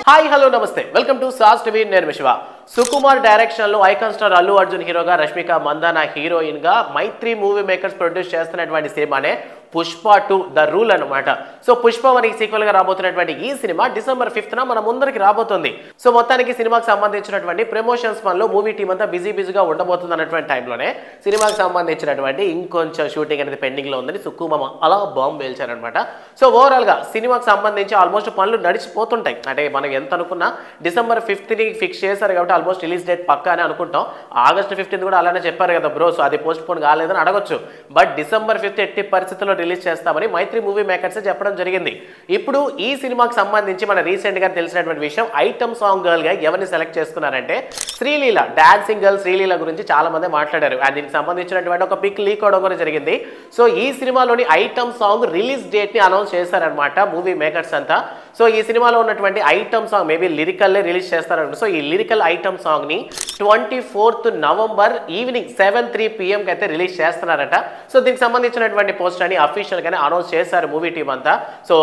Hi hello నమస్తే welcome to sauce TV నేను విశ్వ సుకుమార్ డైరెక్షన్ లో ఐకాన్ స్టార్ అల్లు అర్జున్ హీరోగా రష్మిక మందాన హీరోయిన్ గా మైత్రి మూవీ మేకర్స్ ప్రొడ్యూస్ చేస్తున్నటువంటి సినిమానే పుష్ప 2 ద రూల్ అన్నమాట. సో పుష్ప 1 సీక్వెల్ గా రాబోతున్నటువంటి ఈ సినిమా డిసెంబర్ 5th మన ముందరికి రాబోతుంది. సో మొత్తానికి సినిమాకి సంబంధించినటువంటి ప్రమోషన్స్ పనులు మూవీ టీం అంతా బిజీగా ఉండబోతుంది అన్నటువంటి టైంలోనే సినిమాకి సంబంధించినటువంటి ఇంకొంచెం షూటింగ్ అనేది పెండింగ్ లో ఉందని సుకుమామ అలా బాంబు వేల్చారనమాట. సో ఓవరాల్ గా సినిమాకి సంబంధించి ఆల్మోస్ట్ పనులు నడిచిపోతుంటాయి. అంటే మనం ఎంత అనుకున్నా డిసెంబర్ 5th ని ఫిక్స్ చేశారు కాబట్టి ఆల్మోస్ట్ రిలీజ్ డేట్ పక్కా అని అనుకుంటాం. ఆగస్ట్ 15th కూడా అలానే చెప్పారు కదా బ్రో, సో అది పోస్ట్ పోన్ కాలేదని అడగొచ్చు. బట్ డిసెంబర్ 5th ఎట్టి పరిస్థితుల్లో రిలీజ్ చేస్తామని మైత్రి మూవీ మేకర్స్ చెప్పడం జరిగింది. ఇప్పుడు ఈ సినిమాకి సంబంధించి మన రీసెంట్ గా తెలిసినటువంటి విషయం, ఐటమ్ సాంగ్ గర్ల్ గా ఎవరిని సెలెక్ట్ చేసుకున్నారంటే శ్రీలీల. డాన్సింగ్ గర్ల్ శ్రీలీల గురించి చాలా మంది మాట్లాడారు. అండ్ దీనికి సంబంధించినటువంటి ఒక పిక్ లీక్ అవడం కూడా జరిగింది. సో ఈ సినిమాలోని ఐటమ్ సాంగ్ రిలీజ్ డేట్ ని అనౌన్స్ చేశారనమాట మూవీ మేకర్స్ అంతా. సో ఈ సినిమాలో ఉన్నటువంటి ఐటమ్ సాంగ్ మేబీ లిరికల్లే రిలీజ్ చేస్తారనమాట. సో ఈ లిరికల్ ఐటమ్ సాంగ్ ని 24th నవంబర్ ఈవినింగ్ 7:03 PM కి అయితే రిలీజ్ చేస్తున్నారట. సో దీనికి సంబంధించినటువంటి పోస్ట్ అని అఫీషియల్ గానే అనౌన్స్ చేశారు మూవీ టీం అంతా. సో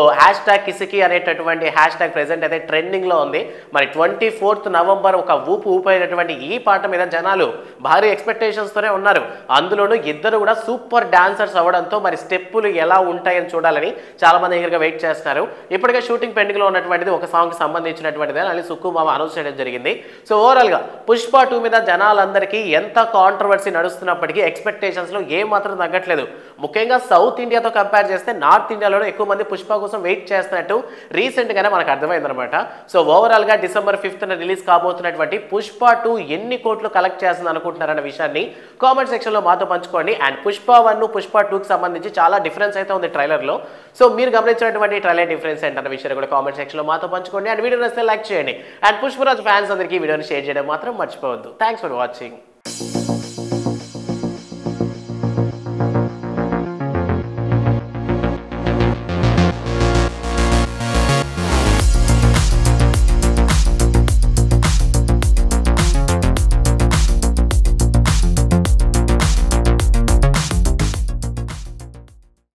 #కిసికి అనేటటువంటి హ్యాష్ ప్రెజెంట్ అయితే ట్రెండింగ్ లో ఉంది. మరి 24th నవంబర్ ఒక ఊపైనటువంటి ఈ పాట మీద జనాలు భారీ ఎక్స్పెక్టేషన్స్ తోనే ఉన్నారు. అందులోనూ ఇద్దరు కూడా సూపర్ డాన్సర్స్ అవ్వడంతో మరి స్టెప్పులు ఎలా ఉంటాయని చూడాలని చాలా మంది దగ్గరగా వెయిట్ చేస్తున్నారు. ఇప్పటికే షూటింగ్ పెండింగ్ లో ఉన్నటువంటిది ఒక సాంగ్ కి సంబంధించినటువంటిది అని సుకుమామ అనౌన్స్ చేయడం జరిగింది. సో ఓవరాల్ గా పుష్ప 2 మీద జనాలందరికీ ఎంత కాంట్రవర్సీ నడుస్తున్నప్పటికీ ఎక్స్పెక్టేషన్స్ లో ఏ మాత్రం తగ్గట్లేదు. ముఖ్యంగా సౌత్ ఇండియాతో కంపేర్ చేస్తే నార్త్ ఇండియాలో ఎక్కువ మంది పుష్ప కోసం వెయిట్ చేస్తున్నట్టు రీసెంట్ గానే మనకు అర్థమైందనమాట. సో ఓవరాల్ గా డిసెంబర్ 5th రిలీజ్ కాబోతున్నటువంటి పుష్ప 2 ఎన్ని కోట్లు కలెక్ట్ చేస్తుంది అనుకుంటున్నారన్న విషయాన్ని కామెంట్ సెక్షన్ లో మాతో పంచుకోండి. అండ్ పుష్ప 1 పుష్ప 2 కి సంబంధించి చాలా డిఫరెన్స్ అయితే ఉంది ట్రైలర్ లో. సో మీరు గమనించినటువంటి ట్రైలర్ డిఫరెన్స్ ఏంటన్న విషయాన్ని కూడా కామెంట్ సెక్షన్ లో మాతో పంచుకోండి. అండ్ వీడియో నచ్చితే లైక్ చేయండి. అండ్ పుష్పరాజ్ ఫ్యాన్స్ అందరికీ వీడియోని షేర్ చేయడం మాత్రం మర్చిపోవద్దు. Thanks for watching.